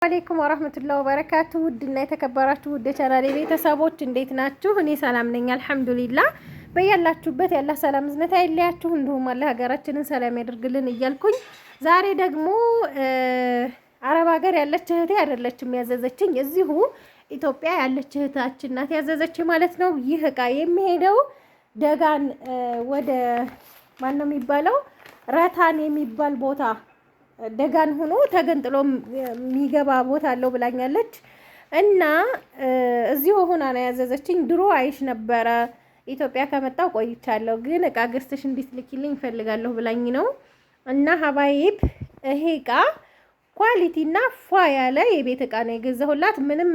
አለይኩም ወራህመቱላሂ ወበረካቱ ውድና የተከበራችሁ ውድ ቻናሌ ቤተሰቦች እንዴት ናችሁ? እኔ ሰላም ነኝ አልሐምዱሊላህ። በያላችሁበት ያላህ ሰላም እዝነት አይለያችሁ፣ እንዲሁም አላህ ሀገራችንን ሰላም ያደርግልን እያልኩኝ ዛሬ ደግሞ አረብ ሀገር ያለች እህቴ አይደለችም ያዘዘችኝ፣ እዚሁ ኢትዮጵያ ያለች እህታችን ናት ያዘዘችኝ ማለት ነው። ይህ እቃ የሚሄደው ደጋን ወደ ማን ነው የሚባለው ረታን የሚባል ቦታ ደጋን ሆኖ ተገንጥሎ የሚገባ ቦታ አለው ብላኛለች። እና እዚሁ ሆና ነው ያዘዘችኝ። ድሮ አይሽ ነበረ ኢትዮጵያ ከመጣው ቆይቻለሁ፣ ግን እቃ ገዝተሽ እንድትልኪልኝ እፈልጋለሁ ብላኝ ነው። እና ሀባይብ ይሄ እቃ ኳሊቲና ፏ ያለ የቤት እቃ ነው የገዛሁላት። ምንም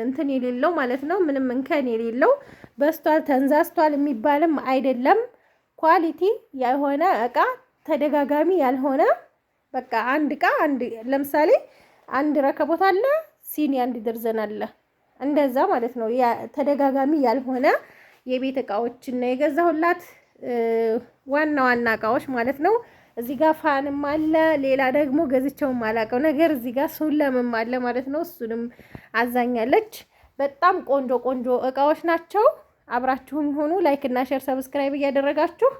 እንትን የሌለው ማለት ነው፣ ምንም እንከን የሌለው በስቷል ተንዛዝቷል የሚባልም አይደለም። ኳሊቲ የሆነ እቃ ተደጋጋሚ ያልሆነ በቃ አንድ እቃ አንድ ለምሳሌ አንድ ረከቦት አለ፣ ሲኒ አንድ ደርዘን አለ፣ እንደዛ ማለት ነው። ተደጋጋሚ ያልሆነ የቤት እቃዎችን ነው የገዛሁላት፣ ዋና ዋና እቃዎች ማለት ነው። እዚህ ጋር ፋንም አለ፣ ሌላ ደግሞ ገዝቼው ማላቀው ነገር እዚህ ጋር ሱለምም አለ ማለት ነው። እሱንም አዛኛለች። በጣም ቆንጆ ቆንጆ እቃዎች ናቸው። አብራችሁኝ ሆኑ። ላይክ እና ሼር ሰብስክራይብ እያደረጋችሁ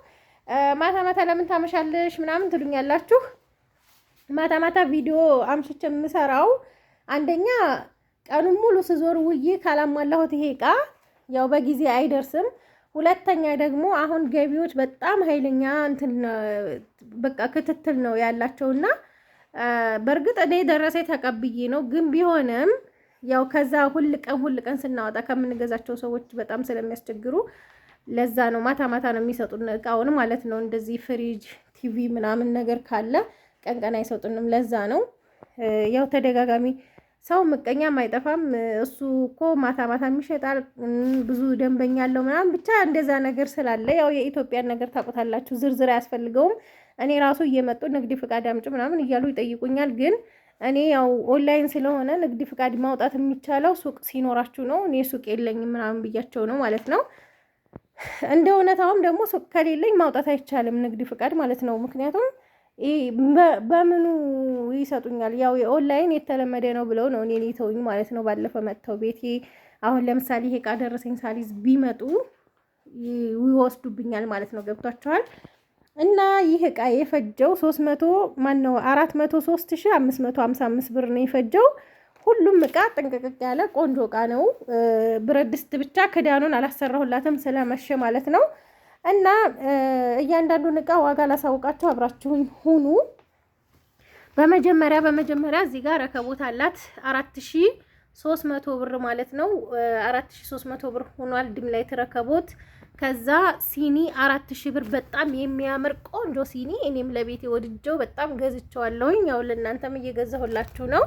ማታ ማታ ለምን ታመሻለሽ ምናምን ትሉኛላችሁ። ማታ ማታ ቪዲዮ አምሽቼ የምሰራው አንደኛ ቀኑን ሙሉ ስዞር ውዬ ካላሟላሁት ይሄ እቃ ያው በጊዜ አይደርስም። ሁለተኛ ደግሞ አሁን ገቢዎች በጣም ኃይለኛ እንትን በቃ ክትትል ነው ያላቸውና በእርግጥ እኔ ደረሰ ተቀብዬ ነው፣ ግን ቢሆንም ያው ከዛ ሁል ቀን ስናወጣ ከምንገዛቸው ሰዎች በጣም ስለሚያስቸግሩ ለዛ ነው ማታ ማታ ነው የሚሰጡን እቃውን ማለት ነው። እንደዚህ ፍሪጅ፣ ቲቪ ምናምን ነገር ካለ ቀን አይሰጡንም። ለዛ ነው ያው ተደጋጋሚ ሰው ምቀኛም አይጠፋም። እሱ እኮ ማታ ማታ የሚሸጣል ብዙ ደንበኛ አለው ምናምን ብቻ እንደዛ ነገር ስላለ ያው የኢትዮጵያን ነገር ታውቁታላችሁ፣ ዝርዝር አያስፈልገውም። እኔ ራሱ እየመጡ ንግድ ፍቃድ አምጪ ምናምን እያሉ ይጠይቁኛል። ግን እኔ ያው ኦንላይን ስለሆነ ንግድ ፍቃድ ማውጣት የሚቻለው ሱቅ ሲኖራችሁ ነው። እኔ ሱቅ የለኝም ምናምን ብያቸው ነው ማለት ነው። እንደ እውነታውም ደግሞ ሱቅ ከሌለኝ ማውጣት አይቻልም ንግድ ፍቃድ ማለት ነው። ምክንያቱም በምኑ ይሰጡኛል? ያው የኦንላይን የተለመደ ነው ብለው ነው እኔን ይተውኝ ማለት ነው። ባለፈው መጥተው ቤቴ አሁን ለምሳሌ ይሄ እቃ ደረሰኝ ሳሊዝ ቢመጡ ይወስዱብኛል ማለት ነው። ገብቷቸዋል። እና ይህ እቃ የፈጀው 403,555 ብር ነው የፈጀው። ሁሉም እቃ ጥንቅቅ ያለ ቆንጆ እቃ ነው። ብረት ድስት ብቻ ክዳኑን አላሰራሁላትም ስለመሸ ማለት ነው። እና እያንዳንዱን እቃ ዋጋ ላሳውቃችሁ፣ አብራችሁኝ ሁኑ። በመጀመሪያ እዚህ ጋር ረከቦት አላት 4300 ብር ማለት ነው። 4300 ብር ሆኗል ድም ላይ ረከቦት። ከዛ ሲኒ 4000 ብር፣ በጣም የሚያምር ቆንጆ ሲኒ። እኔም ለቤቴ ወድጀው በጣም ገዝቼዋለሁኝ። ያው ለእናንተም እየገዛሁላችሁ ነው።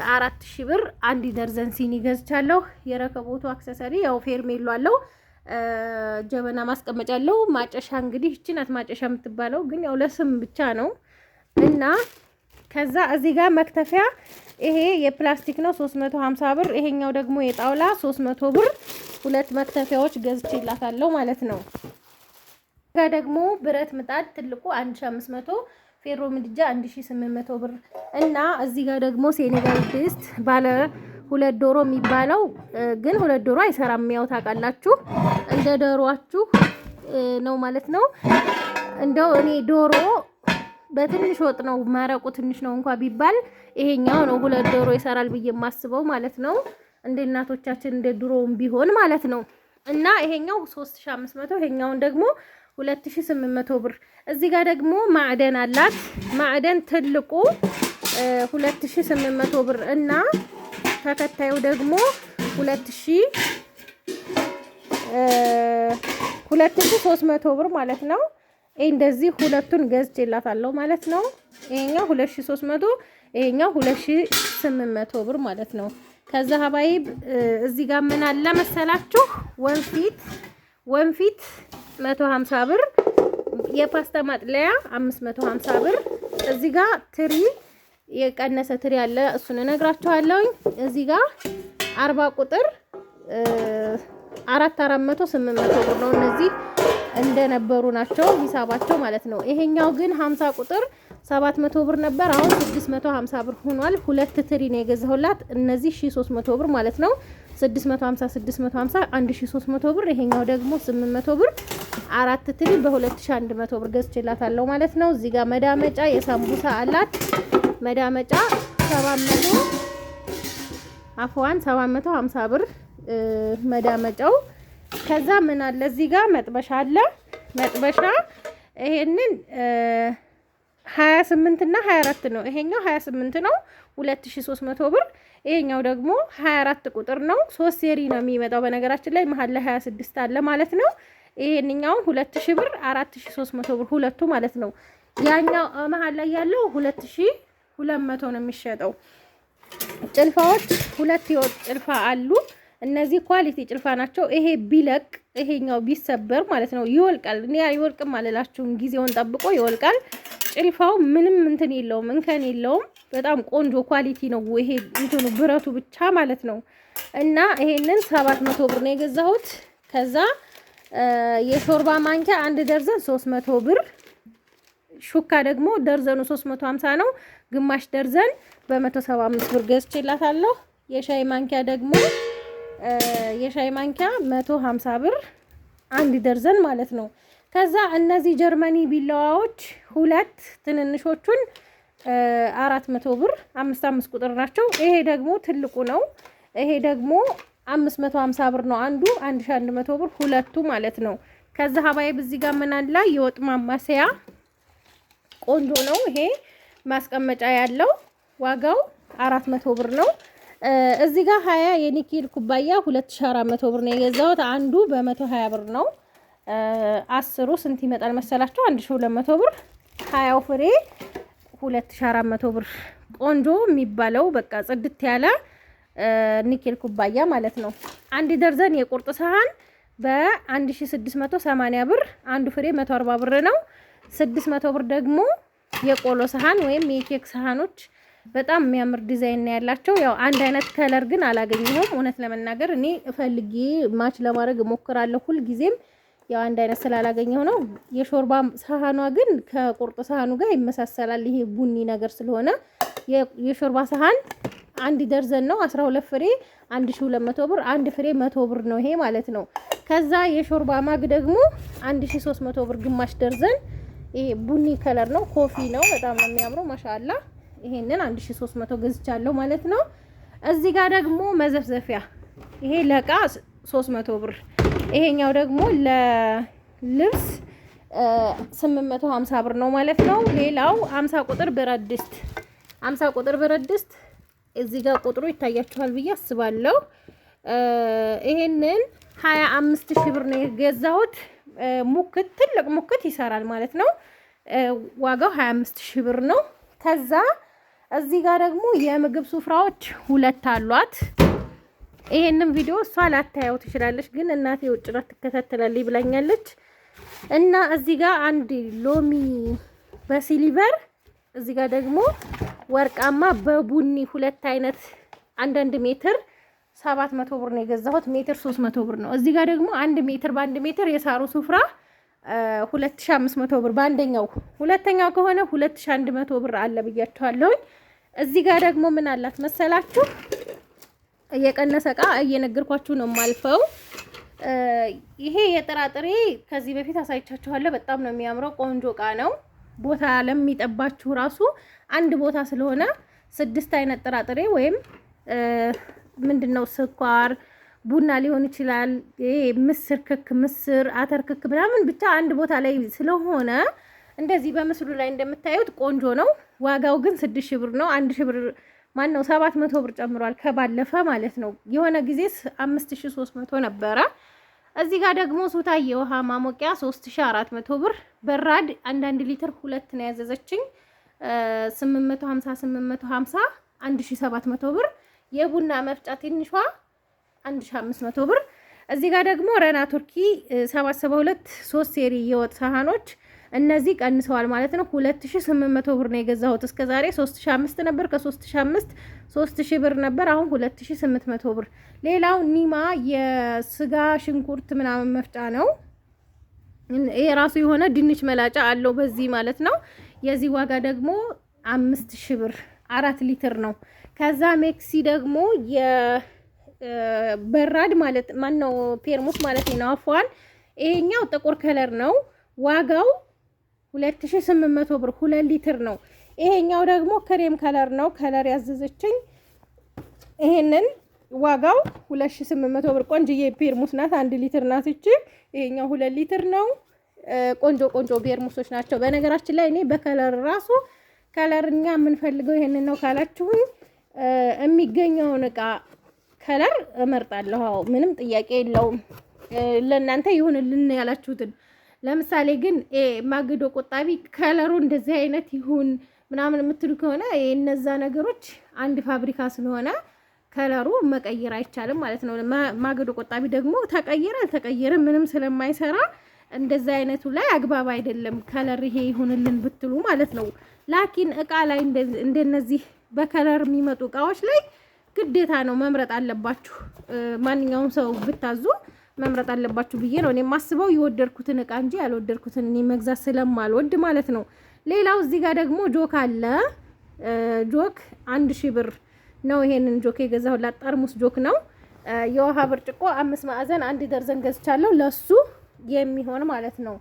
4000 ብር አንድ ደርዘን ሲኒ ገዝቻለሁ። የረከቦቱ አክሰሰሪ ያው ፌርሜሎ አለው፣ ጀበና ማስቀመጫ አለው። ማጨሻ እንግዲህ እቺ ናት ማጨሻ የምትባለው፣ ግን ያው ለስም ብቻ ነው። እና ከዛ እዚህ ጋር መክተፊያ ይሄ የፕላስቲክ ነው 350 ብር፣ ይሄኛው ደግሞ የጣውላ 300 ብር። ሁለት መክተፊያዎች ገዝቼላታለሁ ማለት ነው። ጋር ደግሞ ብረት ምጣድ ትልቁ 1500፣ ፌሮ ምድጃ 1800 ብር። እና እዚህ ጋር ደግሞ ሴኔጋል ድስት ባለ 2 ዶሮ የሚባለው ግን 2 ዶሮ አይሰራም። ያው ታውቃላችሁ እንደ ዶሮአችሁ ነው ማለት ነው። እንደው እኔ ዶሮ በትንሽ ወጥ ነው ማረቁ ትንሽ ነው እንኳን ቢባል ይሄኛው ነው 2 ዶሮ ይሰራል ብዬ የማስበው ማለት ነው። እንደ እናቶቻችን እንደ ድሮም ቢሆን ማለት ነው። እና ይሄኛው 3500፣ ይሄኛውን ደግሞ 2800 ብር። እዚህ ጋር ደግሞ ማዕደን አላት። ማዕደን ትልቁ 2800 ብር እና ተከታዩ ደግሞ 2300 ብር ማለት ነው። እንደዚህ ሁለቱን ገዝቼላታለሁ ማለት ነው። ይሄኛው 2300፣ ይሄኛው 2800 ብር ማለት ነው። ከዛ ሀባይብ እዚህ ጋር ምን አለ መሰላችሁ? ወንፊት 150 ብር፣ የፓስታ ማጥለያ 550 ብር። እዚህ ጋር ትሪ የቀነሰ ትሪ አለ፣ እሱን እነግራችኋለሁ። እዚህ ጋር 40 ቁጥር 400 800 ብር ነው። እነዚህ እንደነበሩ ናቸው ሂሳባቸው ማለት ነው። ይሄኛው ግን 50 ቁጥር 700 ብር ነበር። አሁን 650 ብር ሆኗል። ሁለት ትሪ ነው የገዛሁላት። እነዚህ 1300 ብር ማለት ነው። 650 650 1300 ብር። ይሄኛው ደግሞ 800 ብር። አራት ትሪ በ2100 ብር ገዝቼላታለሁ ማለት ነው። እዚህ ጋር መዳመጫ የሳምቡሳ አላት። መዳመጫ 750 ብር መዳመጫው። ከዛ ምን አለ እዚህ ጋር መጥበሻ አለ። መጥበሻ ይሄንን 28 እና 24 ነው። ይሄኛው 28 ነው 2300 ብር። ይሄኛው ደግሞ 24 ቁጥር ነው። 3 ሴሪ ነው የሚመጣው። በነገራችን ላይ መሀል ላይ 26 አለ ማለት ነው። ይሄንኛው 2000 ብር 4300 ብር ሁለቱ ማለት ነው። ያኛው መሀል ላይ ያለው 2200 ነው የሚሸጠው። ጭልፋዎች ሁለት የወጥ ጭልፋ አሉ። እነዚህ ኳሊቲ ጭልፋ ናቸው። ይሄ ቢለቅ ይሄኛው ቢሰበር ማለት ነው ይወልቃል። እኔ አይወልቅም አልላችሁም፣ ጊዜውን ጠብቆ ይወልቃል። ጭልፋው ምንም እንትን የለውም፣ እንከን የለውም። በጣም ቆንጆ ኳሊቲ ነው። ይሄ እንትኑ ብረቱ ብቻ ማለት ነው። እና ይሄንን 700 ብር ነው የገዛሁት። ከዛ የሾርባ ማንኪያ አንድ ደርዘን 300 ብር። ሹካ ደግሞ ደርዘኑ 350 ነው። ግማሽ ደርዘን በ175 ብር ገዝቼላታለሁ። የሻይ ማንኪያ ደግሞ የሻይ ማንኪያ 150 ብር አንድ ደርዘን ማለት ነው። ከዛ እነዚህ ጀርመኒ ቢላዋዎች ሁለት ትንንሾቹን 400 ብር 5 ቁጥር ናቸው። ይሄ ደግሞ ትልቁ ነው። ይሄ ደግሞ 550 ብር ነው አንዱ 1100 ብር ሁለቱ ማለት ነው። ከዛ ሀባይብ እዚህ ጋር ምን አለ የወጥ ማማሰያ ቆንጆ ነው። ይሄ ማስቀመጫ ያለው ዋጋው 400 ብር ነው። እዚህ ጋር 20 የኒኬል ኩባያ 2400 ብር ነው የገዛሁት። አንዱ በ120 ብር ነው። 10ሩ ስንት ይመጣል መሰላችሁ? 1200 ብር። 20 ፍሬ 2400 ብር። ቆንጆ የሚባለው በቃ ጽድት ያለ ኒኬል ኩባያ ማለት ነው። አንድ ደርዘን የቁርጥ ሰሃን በ1680 ብር። አንዱ ፍሬ 140 ብር ነው። 600 ብር ደግሞ የቆሎ ሰሃን ወይም የኬክ ሰሃኖች በጣም የሚያምር ዲዛይን ነው ያላቸው። ያው አንድ አይነት ከለር ግን አላገኘሁም። እውነት ለመናገር እኔ ፈልጌ ማች ለማድረግ እሞክራለሁ ሁል ጊዜም፣ ያው አንድ አይነት ስላላገኘሁ ነው። የሾርባ ሰሃኗ ግን ከቁርጥ ሰሃኑ ጋር ይመሳሰላል። ይሄ ቡኒ ነገር ስለሆነ የሾርባ ሰሃን አንድ ደርዘን ነው 12 ፍሬ 1200 ብር። አንድ ፍሬ 100 ብር ነው ይሄ ማለት ነው። ከዛ የሾርባ ማግ ደግሞ 1300 ብር ግማሽ ደርዘን። ይሄ ቡኒ ከለር ነው፣ ኮፊ ነው። በጣም ነው የሚያምረው ማሻአላ። ይሄንን 1300 ገዝቻለሁ ማለት ነው። እዚህ ጋር ደግሞ መዘፍዘፊያ ይሄ ለቃ 300 ብር። ይሄኛው ደግሞ ለልብስ 850 ብር ነው ማለት ነው። ሌላው 50 ቁጥር ብረት ድስት 50 ቁጥር ብረት ድስት እዚህ ጋር ቁጥሩ ይታያችኋል ብዬ አስባለሁ። ይሄንን 25000 ብር ነው የገዛሁት። ሙክት ትልቅ ሙክት ይሰራል ማለት ነው። ዋጋው 25000 ብር ነው። ከዛ እዚህ ጋር ደግሞ የምግብ ሱፍራዎች ሁለት አሏት። ይሄንን ቪዲዮ እሷ ላታየው ትችላለች፣ ግን እናቴ ውጭ ናት ትከታተላለች ብላኛለች። እና እዚህ ጋር አንድ ሎሚ በሲሊቨር፣ እዚህ ጋር ደግሞ ወርቃማ በቡኒ ሁለት አይነት አንዳንድ ሜትር 700 ብር ነው የገዛሁት። ሜትር 300 ብር ነው። እዚህ ጋር ደግሞ አንድ ሜትር በአንድ ሜትር የሳሩ ሱፍራ 2500 ብር በአንደኛው። ሁለተኛው ከሆነ 2100 ብር አለ ብያችኋለሁ። እዚህ ጋር ደግሞ ምን አላት መሰላችሁ? እየቀነሰ እቃ እየነገርኳችሁ ነው የማልፈው። ይሄ የጥራጥሬ ከዚህ በፊት አሳይቻችኋለሁ። በጣም ነው የሚያምረው። ቆንጆ እቃ ነው። ቦታ ለሚጠባችሁ ራሱ አንድ ቦታ ስለሆነ 6 አይነት ጥራጥሬ ወይም ምንድነው ስኳር፣ ቡና ሊሆን ይችላል፣ ምስር ክክ፣ ምስር አተር ክክ ምናምን ብቻ አንድ ቦታ ላይ ስለሆነ እንደዚህ በምስሉ ላይ እንደምታዩት ቆንጆ ነው። ዋጋው ግን 6000 ብር ነው። 1000 ብር ማን ነው 700 ብር ጨምሯል ከባለፈ ማለት ነው። የሆነ ጊዜ 5300 ነበረ። እዚህ ጋር ደግሞ ሱታ የውሃ ማሞቂያ 3400 ብር። በራድ 1 ሊትር 2 ነው ያዘዘችኝ 850 1700 ብር። የቡና መፍጫ ትንሿ 1500 ብር። እዚህ ጋር ደግሞ ረና ቱርኪ 772 3 ሴሪ የወጥ ሳህኖች እነዚህ ቀንሰዋል ማለት ነው። 2800 ብር ነው የገዛሁት። እስከዛሬ 3005 ነበር። ከ3005 3000 ብር ነበር። አሁን 2800 ብር። ሌላው ኒማ የስጋ ሽንኩርት ምናምን መፍጫ ነው። ይሄ ራሱ የሆነ ድንች መላጫ አለው በዚህ ማለት ነው። የዚህ ዋጋ ደግሞ 5000 ብር 4 ሊትር ነው። ከዛ ሜክሲ ደግሞ የበራድ ማለት ማን ነው ፔርሙስ ማለት ነው አፏን። ይሄኛው ጥቁር ከለር ነው። ዋጋው 2800 ብር 2 ሊትር ነው። ይሄኛው ደግሞ ክሬም ከለር ነው። ከለር ያዘዘችኝ ይሄንን ዋጋው 2800 ብር። ቆንጆዬ ፔርሙስ ናት። 1 ሊትር ናት እቺ። ይሄኛው 2 ሊትር ነው። ቆንጆ ቆንጆ ፔርሙሶች ናቸው። በነገራችን ላይ እኔ በከለር ራሱ ከለርኛ የምንፈልገው ይሄንን ነው ካላችሁኝ የሚገኘውን እቃ ከለር እመርጣለሁ። አዎ ምንም ጥያቄ የለውም። ለእናንተ ይሁንልን ያላችሁትን። ለምሳሌ ግን ማግዶ ቆጣቢ ከለሩ እንደዚህ አይነት ይሁን ምናምን የምትሉ ከሆነ እነዛ ነገሮች አንድ ፋብሪካ ስለሆነ ከለሩ መቀየር አይቻልም ማለት ነው። ማግዶ ቆጣቢ ደግሞ ተቀየረ አልተቀየረ ምንም ስለማይሰራ እንደዛ አይነቱ ላይ አግባብ አይደለም። ከለር ይሄ ይሁንልን ብትሉ ማለት ነው። ላኪን እቃ ላይ እንደነዚህ በከለር የሚመጡ እቃዎች ላይ ግዴታ ነው መምረጥ አለባችሁ። ማንኛውም ሰው ብታዙ መምረጥ አለባችሁ ብዬ ነው እኔ የማስበው። የወደድኩትን እቃ እንጂ ያልወደድኩትን እኔ መግዛት ስለማልወድ ማለት ነው። ሌላው እዚህ ጋር ደግሞ ጆክ አለ። ጆክ 1000 ብር ነው። ይሄንን ጆክ የገዛሁላት ጠርሙስ ጆክ ነው። የውሃ ብርጭቆ 5 ማዕዘን 1 ደርዘን ገዝቻለሁ ለሱ የሚሆን ማለት ነው።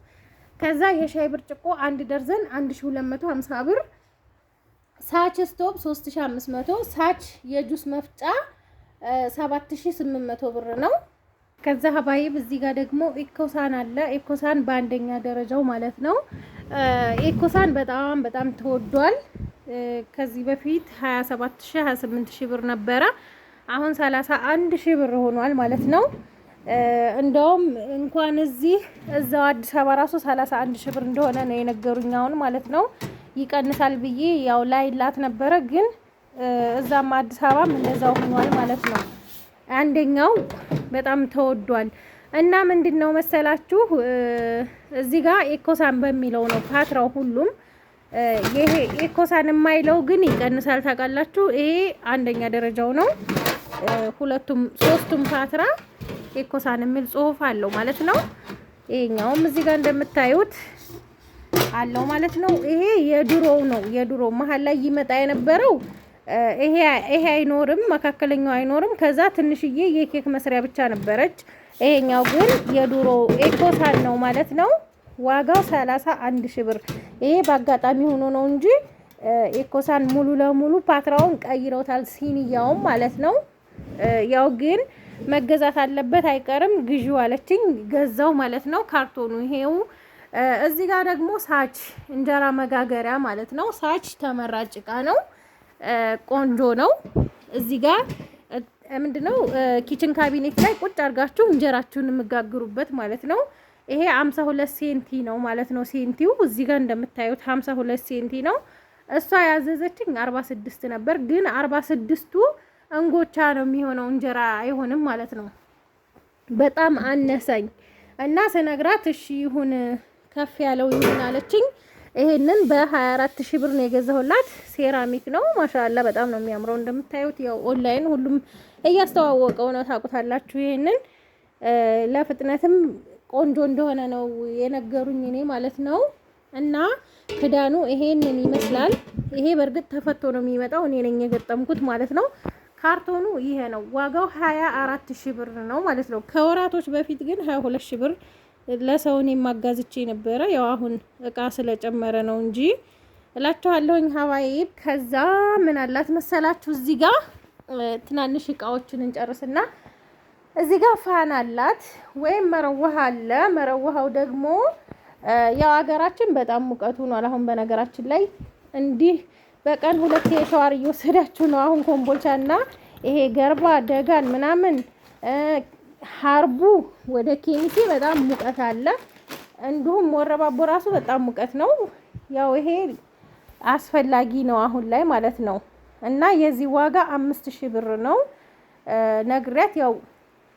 ከዛ የሻይ ብርጭቆ 1 ደርዘን 1250 ብር። ሳች ስቶፕ 3500። ሳች የጁስ መፍጫ 7800 ብር ነው። ከዛ ሀባይብ እዚህ ጋር ደግሞ ኢኮሳን አለ። ኢኮሳን በአንደኛ ደረጃው ማለት ነው። ኢኮሳን በጣም በጣም ተወዷል። ከዚህ በፊት 27000 28000 ብር ነበረ። አሁን 31000 ብር ሆኗል ማለት ነው። እንደውም እንኳን እዛው አዲስ አበባ ራሱ 31000 ብር እንደሆነ ነው የነገሩኝ አሁን ማለት ነው። ይቀንሳል ብዬ ያው ላይላት ነበረ፣ ግን እዛም አዲስ አበባም እንደዛው ሆኗል ማለት ነው። አንደኛው በጣም ተወዷል እና ምንድነው መሰላችሁ እዚህ ጋር ኢኮሳን በሚለው ነው ፓትራው ሁሉም። ይሄ ኢኮሳን የማይለው ግን ይቀንሳል ታውቃላችሁ። ይሄ አንደኛ ደረጃው ነው። ሶስቱም ፓትራ ኢኮሳን የሚል ጽሁፍ አለው ማለት ነው። ይሄኛውም እዚህ ጋር እንደምታዩት አለው ማለት ነው። ይሄ የድሮው ነው። የድሮ መሀል ላይ ይመጣ የነበረው ይሄ አይኖርም፣ መካከለኛው አይኖርም። ከዛ ትንሽዬ የኬክ መስሪያ ብቻ ነበረች። ይሄኛው ግን የድሮ ኢኮሳን ነው ማለት ነው። ዋጋው 31000 ብር። ይሄ በአጋጣሚ ሆኖ ነው እንጂ ኢኮሳን ሙሉ ለሙሉ ፓትራውን ቀይረውታል፣ ሲኒያውም ማለት ነው። ያው ግን መገዛት አለበት አይቀርም፣ ግዢው አለችኝ፣ ገዛው ማለት ነው። ካርቶኑ ይሄው። እዚህ ጋር ደግሞ ሳች እንጀራ መጋገሪያ ማለት ነው። ሳች ተመራጭ እቃ ነው። ቆንጆ ነው። እዚህ ጋር ምንድነው ኪችን ካቢኔት ላይ ቁጭ አድርጋችሁ እንጀራችሁን የምጋግሩበት ማለት ነው። ይሄ 52 ሴንቲ ነው ማለት ነው። ሴንቲው እዚህ ጋር እንደምታዩት 52 ሴንቲ ነው። እሷ ያዘዘችኝ 46 ነበር፣ ግን 46ቱ እንጎቻ ነው የሚሆነው፣ እንጀራ አይሆንም ማለት ነው። በጣም አነሰኝ እና ስነግራት እሺ ይሁን ከፍ ያለው ይሁን አለችኝ። ይሄንን በ24000 ብር ነው የገዛሁላት። ሴራሚክ ነው ማሻአላ፣ በጣም ነው የሚያምረው። እንደምታዩት ያው ኦንላይን ሁሉም እያስተዋወቀው ነው ታውቁታላችሁ። ይሄንን ለፍጥነትም ቆንጆ እንደሆነ ነው የነገሩኝ እኔ ማለት ነው። እና ክዳኑ ይሄንን ይመስላል። ይሄ በእርግጥ ተፈቶ ነው የሚመጣው፣ እኔ ነኝ የገጠምኩት ማለት ነው። ካርቶኑ ይሄ ነው። ዋጋው 24000 ብር ነው ማለት ነው። ከወራቶች በፊት ግን 22000 ብር ለሰውን የማጋዝቼ ነበረ። ያው አሁን እቃ ስለጨመረ ነው እንጂ እላችኋለሁኝ ሀባይብ። ከዛ ምን አላት መሰላችሁ እዚህ ጋር ትናንሽ እቃዎችን እንጨርስና እዚህ ጋር ፋን አላት ወይም መረዋህ አለ። መረዋሃው ደግሞ ያው ሀገራችን በጣም ሙቀቱ ነው አሁን። በነገራችን ላይ እንዲህ በቀን 2 የሻወር እየወሰዳችሁ ነው አሁን ኮምቦልቻና ይሄ ገርባ ደጋን ምናምን ሀርቡ ወደ ኬሚሴ በጣም ሙቀት አለ። እንዲሁም ወረባቦ ራሱ በጣም ሙቀት ነው። ያው ይሄ አስፈላጊ ነው አሁን ላይ ማለት ነው። እና የዚህ ዋጋ 5000 ብር ነው። ነግሬያት ያው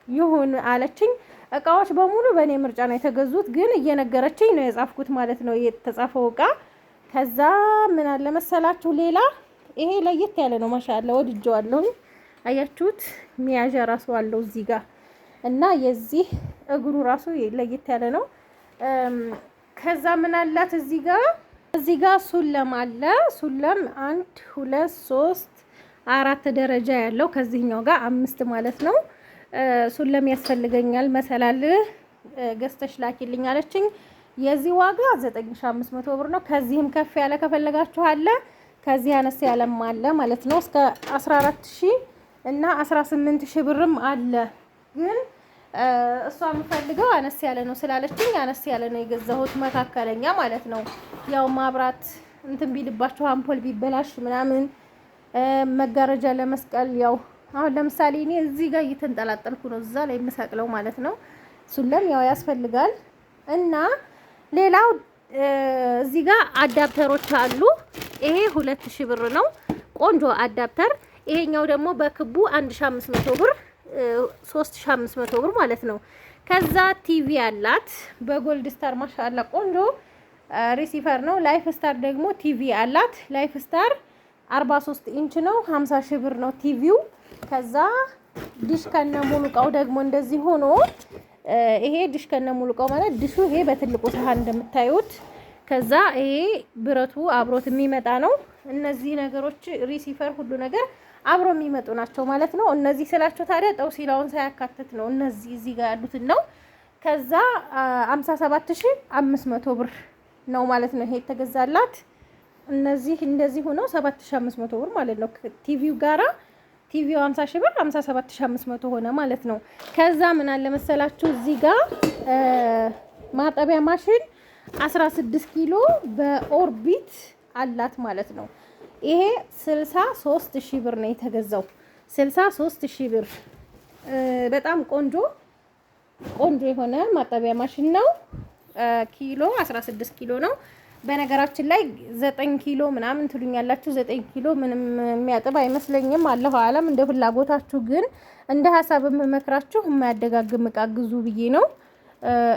ይሁን አለችኝ። እቃዎች በሙሉ በእኔ ምርጫ ነው የተገዙት፣ ግን እየነገረችኝ ነው የጻፍኩት ማለት ነው የተጻፈው እቃ። ከዛ ምን አለ መሰላችሁ ሌላ ይሄ ለየት ያለ ነው ማሻአላ ወድጄዋለሁ። አያችሁት ሚያዣ ራሱ አለው እዚህ ጋር እና የዚህ እግሩ ራሱ ለየት ያለ ነው። ከዛ ምን አላት እዚህ ጋር ሱለም አለ። ሱለም 1 2 3 4 ደረጃ ያለው ከዚህኛው ጋር 5 ማለት ነው። ሱለም ያስፈልገኛል መሰላል ገዝተሽ ላኪልኝ አለችኝ። የዚህ ዋጋ 9500 ብር ነው። ከዚህም ከፍ ያለ ከፈለጋችሁ አለ፣ ከዚህ አነስ ያለም አለ ማለት ነው። እስከ 14000 እና 18000 ብርም አለ። ግን እሷ የምፈልገው አነስ ያለ ነው ስላለችኝ አነስ ያለ ነው የገዛሁት፣ መካከለኛ ማለት ነው። ያው ማብራት እንትን ቢልባችሁ አምፖል ቢበላሽ ምናምን መጋረጃ ለመስቀል ያው አሁን ለምሳሌ እኔ እዚህ ጋር እየተንጠላጠልኩ ነው እዛ ላይ የምሰቅለው ማለት ነው። ሱለም ያው ያስፈልጋል። እና ሌላው እዚህ ጋር አዳፕተሮች አሉ። ይሄ 2000 ብር ነው ቆንጆ አዳፕተር። ይሄኛው ደግሞ በክቡ 1500 ብር 3500 ብር ማለት ነው። ከዛ ቲቪ አላት በጎልድ ስታር ማሻአላ ቆንጆ ሪሲቨር ነው። ላይፍ ስታር ደግሞ ቲቪ አላት። ላይፍ ስታር 43 ኢንች ነው 50 ሺህ ብር ነው ቲቪው። ከዛ ዲሽ ከነ ሙሉ እቃው ደግሞ እንደዚህ ሆኖ ይሄ ዲሽ ከነ ሙሉ እቃው ማለት ዲሹ ይሄ በትልቁ ሰሃን እንደምታዩት። ከዛ ይሄ ብረቱ አብሮት የሚመጣ ነው። እነዚህ ነገሮች ሪሲቨር ሁሉ ነገር አብሮ የሚመጡ ናቸው ማለት ነው። እነዚህ ስላቸው ታዲያ ጠውሲላውን ሳያካትት ነው እነዚህ እዚህ ጋር ያሉትን ነው። ከዛ 57500 ብር ነው ማለት ነው ይሄ የተገዛላት። እነዚህ እንደዚህ ሆነው 7500 ብር ማለት ነው ቲቪው ጋራ። ቲቪው 50 ሺህ ብር 57500 ሆነ ማለት ነው። ከዛ ምን አለ መሰላችሁ እዚህ ጋር ማጠቢያ ማሽን 16 ኪሎ በኦርቢት አላት ማለት ነው። ይሄ 63000 ብር ነው የተገዛው። 63000 ብር በጣም ቆንጆ የሆነ ማጠቢያ ማሽን ነው። ኪሎ 16 ኪሎ ነው። በነገራችን ላይ 9 ኪሎ ምናምን ትሉኛላችሁ። 9 ኪሎ ምንም የሚያጥብ አይመስለኝም። አለሁ አለም እንደ ፍላጎታችሁ፣ ግን እንደ ሀሳብ የምመክራችሁ የማያደጋግም እቃ ግዙ ብዬ ነው።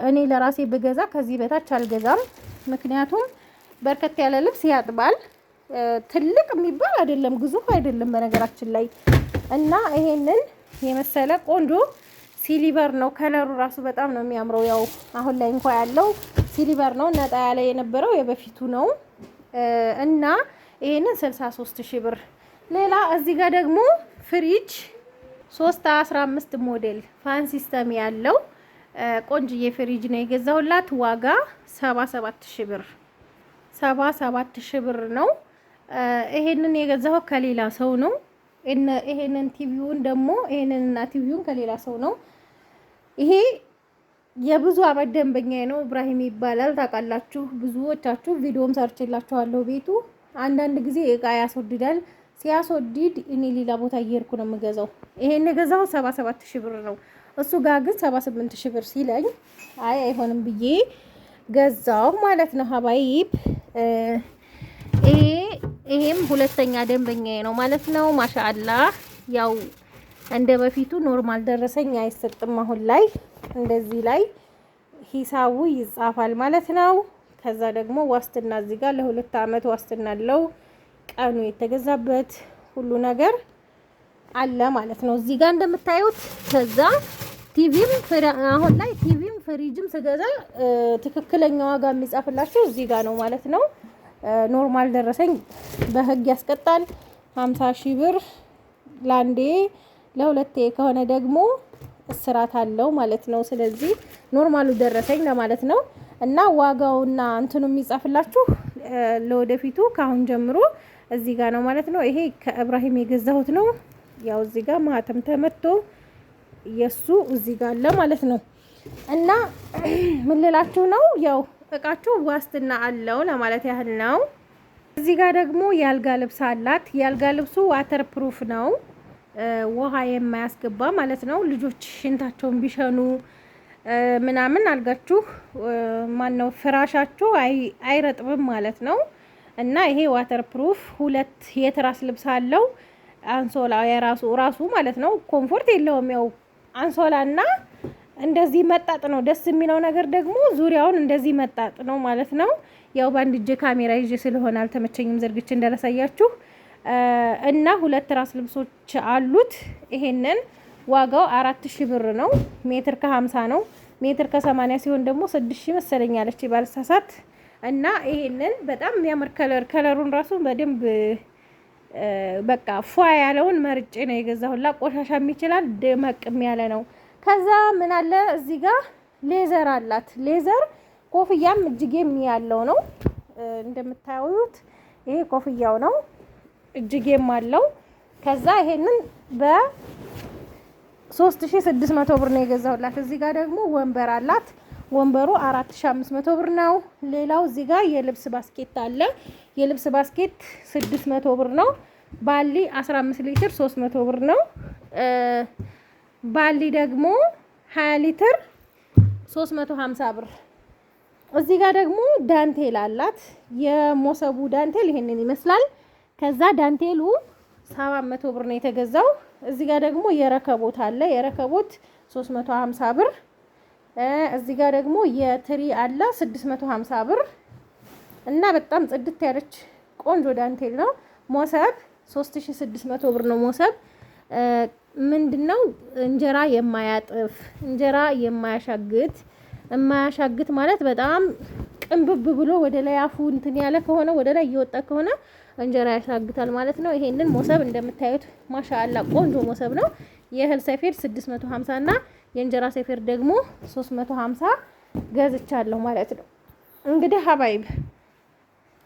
እኔ ለራሴ ብገዛ ከዚህ በታች አልገዛም። ምክንያቱም በርከት ያለ ልብስ ያጥባል። ትልቅ የሚባል አይደለም፣ ግዙፍ አይደለም በነገራችን ላይ። እና ይሄንን የመሰለ ቆንጆ ሲሊቨር ነው። ከለሩ ራሱ በጣም ነው የሚያምረው። ያው አሁን ላይ እንኳን ያለው ሲሊቨር ነው። ነጣ ያለ የነበረው የበፊቱ ነው። እና ይሄንን 63000 ብር። ሌላ እዚህ ጋር ደግሞ ፍሪጅ 315 ሞዴል ፋን ሲስተም ያለው ቆንጅዬ ፍሪጅ ነው የገዛሁላት። ዋጋ 77000 ብር 77000 ብር ነው። ይሄንን የገዛው ከሌላ ሰው ነው። ይሄንን ቲቪውን ደግሞ ይሄንንና ቲቪውን ከሌላ ሰው ነው። ይሄ የብዙ አመት ደንበኛዬ ነው። ኢብራሂም ይባላል። ታውቃላችሁ፣ ብዙዎቻችሁ ቪዲዮም ሰርችላችኋለሁ። ቤቱ አንዳንድ ጊዜ እቃ ያስወድዳል። ሲያስወድድ እኔ ሌላ ቦታ እየሄድኩ ነው የምገዛው። ይሄን የገዛው 77000 ብር ነው። እሱ ጋር ግን 78000 ብር ሲለኝ አይ አይሆንም ብዬ ገዛው ማለት ነው። ሀባይብ ይሄም ሁለተኛ ደንበኛዬ ነው ማለት ነው። ማሻአላህ ያው እንደ በፊቱ ኖርማል ደረሰኝ አይሰጥም። አሁን ላይ እንደዚህ ላይ ሂሳቡ ይጻፋል ማለት ነው። ከዛ ደግሞ ዋስትና እዚህ ጋር ለ2 አመት ዋስትና አለው። ቀኑ የተገዛበት ሁሉ ነገር አለ ማለት ነው እዚህ ጋር እንደምታዩት። ከዛ ቲቪም አሁን ላይ ቲቪም ፍሪጅም ስገዛ ትክክለኛ ዋጋ የሚጻፍላችሁ እዚህ ጋር ነው ማለት ነው። ኖርማል ደረሰኝ በህግ ያስቀጣል። 50000 ብር ላንዴ፣ ለሁለቴ ከሆነ ደግሞ እስራት አለው ማለት ነው። ስለዚህ ኖርማሉ ደረሰኝ ለማለት ነው። እና ዋጋውና እንትኑ የሚጻፍላችሁ ለወደፊቱ ካሁን ጀምሮ እዚህ ጋር ነው ማለት ነው። ይሄ ከኢብራሂም የገዛሁት ነው። ያው እዚህ ጋር ማህተም ተመቶ የሱ እዚህ ጋር አለ ማለት ነው። እና ምን ልላችሁ ነው ያው እቃችሁ ዋስትና አለው ለማለት ያህል ነው። እዚህ ጋር ደግሞ ያልጋ ልብስ አላት። ያልጋ ልብሱ ዋተር ፕሩፍ ነው፣ ውሃ የማያስገባ ማለት ነው። ልጆች ሽንታቸውን ቢሸኑ ምናምን አልጋችሁ ማነው ፍራሻችሁ አይረጥብም ማለት ነው። እና ይሄ ዋተር ፕሩፍ 2 የትራስ ልብስ አለው። አንሶላ የራሱ ማለት ነው። ኮምፎርት የለውም። ያው አንሶላና እንደዚህ መጣጥ ነው። ደስ የሚለው ነገር ደግሞ ዙሪያውን እንደዚህ መጣጥ ነው ማለት ነው። ያው በአንድ እጄ ካሜራ ይዤ ስለሆነ አልተመቸኝም ዘርግቼ እንዳላሳያችሁ እና 2 ራስ ልብሶች አሉት። ይሄንን ዋጋው 4000 ብር ነው። ሜትር ከ50 ነው። ሜትር ከ80 ሲሆን ደግሞ 6000 መሰለኛለች ባልሳሳት። እና ይሄንን በጣም የሚያምር ከለሩን ራሱ በደንብ በቃ ፏ ያለውን መርጬ ነው የገዛሁላ። ቆሻሻም ይችላል ደመቅም ያለ ነው። ከዛ ምን አለ እዚህ ጋር ሌዘር አላት። ሌዘር ኮፍያም እጅጌም ያለው ነው እንደምታዩት። ይሄ ኮፍያው ነው እጅጌም አለው። ከዛ ይሄንን በ3600 ብር ነው የገዛሁላት። እዚህ ጋር ደግሞ ወንበር አላት። ወንበሩ 4500 ብር ነው። ሌላው እዚህ ጋር የልብስ ባስኬት አለ። የልብስ ባስኬት 600 ብር ነው። ባሊ 15 ሊትር 300 ብር ነው። ባሊ ደግሞ 20 ሊትር 350 ብር። እዚህ ጋር ደግሞ ዳንቴል አላት። የሞሰቡ ዳንቴል ይሄንን ይመስላል። ከዛ ዳንቴሉ 700 ብር ነው የተገዛው። እዚህ ጋር ደግሞ የረከቦት አለ። የረከቦት 350 ብር። እዚህ ጋር ደግሞ የትሪ አለ 650 ብር እና በጣም ጽድት ያለች ቆንጆ ዳንቴል ነው። ሞሰብ 3600 ብር ነው። ሞሰብ ምንድነው? እንጀራ የማያጥፍ እንጀራ የማያሻግት ማለት በጣም ቅንብብ ብሎ ወደ ላይ አፉ እንትን ያለ ከሆነ ወደ ላይ እየወጣ ከሆነ እንጀራ ያሻግታል ማለት ነው። ይሄንን ሞሰብ እንደምታዩት ማሻአላ ቆንጆ ሞሰብ ነው። የእህል ሰፌድ 650 እና የእንጀራ ሰፌድ ደግሞ 350 ገዝቻለሁ ማለት ነው። እንግዲህ ሀባይብ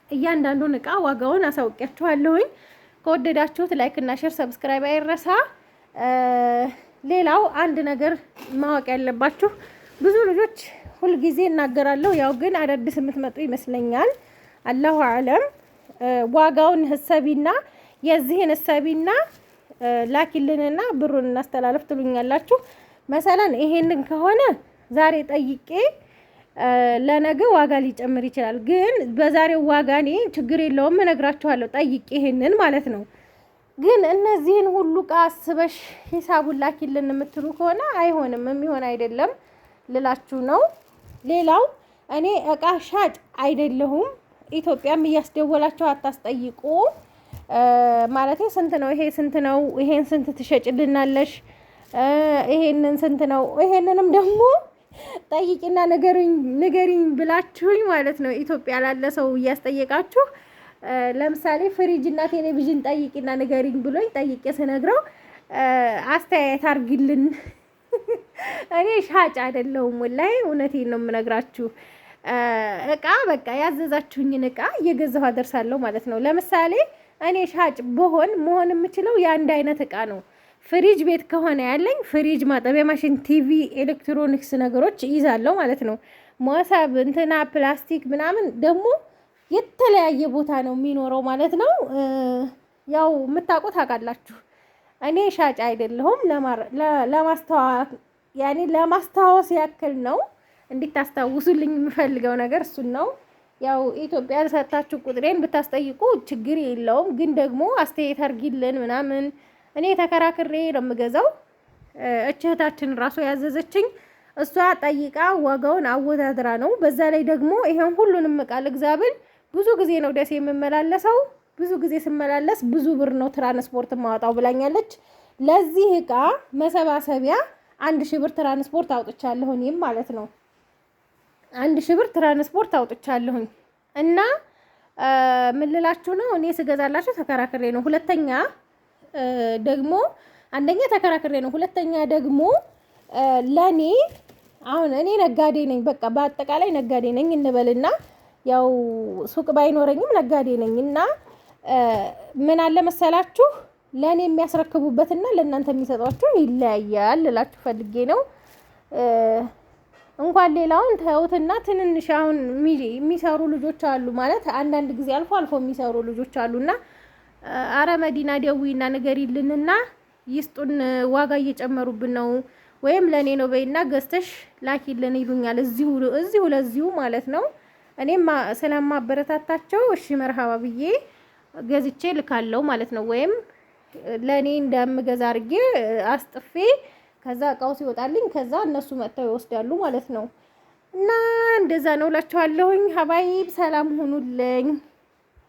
እያንዳንዱን እቃ ዋጋውን አሳውቂያችኋለሁኝ። ከወደዳችሁት ላይክ እና ሼር ሰብስክራይብ አይረሳ። ሌላው አንድ ነገር ማወቅ ያለባችሁ ብዙ ልጆች ሁልጊዜ እናገራለሁ፣ ያው ግን አዳዲስ የምትመጡ ይመስለኛል። አላሁ አለም ዋጋውን ህሰቢና የዚህን ህሰቢና ላኪልንና ብሩን እናስተላልፍ ትሉኛላችሁ። መሰለን ይሄንን ከሆነ ዛሬ ጠይቄ ለነገ ዋጋ ሊጨምር ይችላል። ግን በዛሬው ዋጋ እኔ ችግር የለውም እነግራችኋለሁ ጠይቄ ይሄንን ማለት ነው። ግን እነዚህን ሁሉ እቃ አስበሽ ሂሳቡን ላኪልን የምትሉ ከሆነ አይሆንም፣ የሚሆን አይደለም ልላችሁ ነው። ሌላው እኔ እቃ ሻጭ አይደለሁም። ኢትዮጵያም እያስደወላችሁ አታስጠይቁ። ማለቴ ስንት ነው ይሄ ስንት ነው ይሄን ስንት ትሸጭልናለሽ ይሄንን ስንት ነው ይሄንንም ደግሞ ጠይቂና ንገሪኝ ብላችሁኝ ማለት ነው። ኢትዮጵያ ላለ ሰው እያስጠየቃችሁ ለምሳሌ ፍሪጅ እና ቴሌቪዥን ጠይቂና ንገሪኝ ብሎኝ ጠይቄ ስነግረው አስተያየት አርግልን። እኔ ሻጭ አይደለሁም ወላሂ እውነቴን ነው የምነግራችሁ። እቃ በቃ ያዘዛችሁኝን እቃ እየገዛሁ አደርሳለሁ ማለት ነው። ለምሳሌ እኔ ሻጭ መሆን የምችለው የአንድ አይነት እቃ ነው። ፍሪጅ ቤት ከሆነ ያለኝ ፍሪጅ፣ ማጠቢያ ማሽን፣ ቲቪ፣ ኤሌክትሮኒክስ ነገሮች ይዛለሁ ማለት ነው። ሞሰብ እንትና ፕላስቲክ ምናምን ደግሞ የተለያየ ቦታ ነው የሚኖረው ማለት ነው። ያው የምታውቁት ታውቃላችሁ። እኔ ሻጭ አይደለሁም። ለማስታወስ ያክል ነው እንዲታስታውሱልኝ የምፈልገው ነገር እሱን ነው። ያው ኢትዮጵያ ሰጣችሁ ቁጥሬን ብታስጠይቁ ችግር የለውም። ግን ደግሞ አስተያየት አርጊልን ምናምን እኔ ተከራክሬ ነው የምገዛው። እህታችን ራሱ ያዘዘችኝ እሷ ጠይቃ ዋጋውን አወዳድራ ነው። በዛ ላይ ደግሞ ይሄን ሁሉንም እቃ ልግዛብል ብዙ ጊዜ ነው ደስ የምመላለሰው። ብዙ ጊዜ ስመላለስ ብዙ ብር ነው ትራንስፖርት ማወጣው ብላኛለች። ለዚህ እቃ መሰባሰቢያ 1000 ብር ትራንስፖርት አውጥቻለሁ እኔም ማለት ነው። 1000 ብር ትራንስፖርት አውጥቻለሁኝ እና ምን ልላችሁ ነው እኔ ስገዛላችሁ ተከራክሬ ነው። ሁለተኛ ደግሞ አንደኛ ተከራክሬ ነው። ሁለተኛ ደግሞ ለኔ አሁን እኔ ነጋዴ ነኝ። በቃ በአጠቃላይ ነጋዴ ነኝ እንበልና ያው ሱቅ ባይኖረኝም ነጋዴ ነኝ እና ምን አለ መሰላችሁ ለኔ የሚያስረክቡበትና ለእናንተ የሚሰጧችሁ ይለያያል ልላችሁ ፈልጌ ነው። እንኳን ሌላውን ተውትና ትንንሽ አሁን የሚሰሩ ልጆች አሉ ማለት አንዳንድ ጊዜ አልፎ የሚሰሩ ልጆች አሉና አረ መዲና ደዊና ንገሪልንና ይስጡን ዋጋ እየጨመሩብን ነው ወይም ለኔ ነው በይና ገዝተሽ ላኪልን ይሉኛል። እዚሁ ለዚሁ ማለት ነው። እኔም ስለማበረታታቸው እሺ መርሃባ ብዬ ገዝቼ ልካለው ማለት ነው። ወይም ለኔ እንደምገዛ አድርጌ አስጥፌ ከዛ እቃው ሲወጣልኝ ከዛ እነሱ መጥተው ይወስዳሉ ማለት ነው። እና እንደዛ ነው እላችኋለሁኝ። ሀባይብ ሰላም ሁኑልኝ።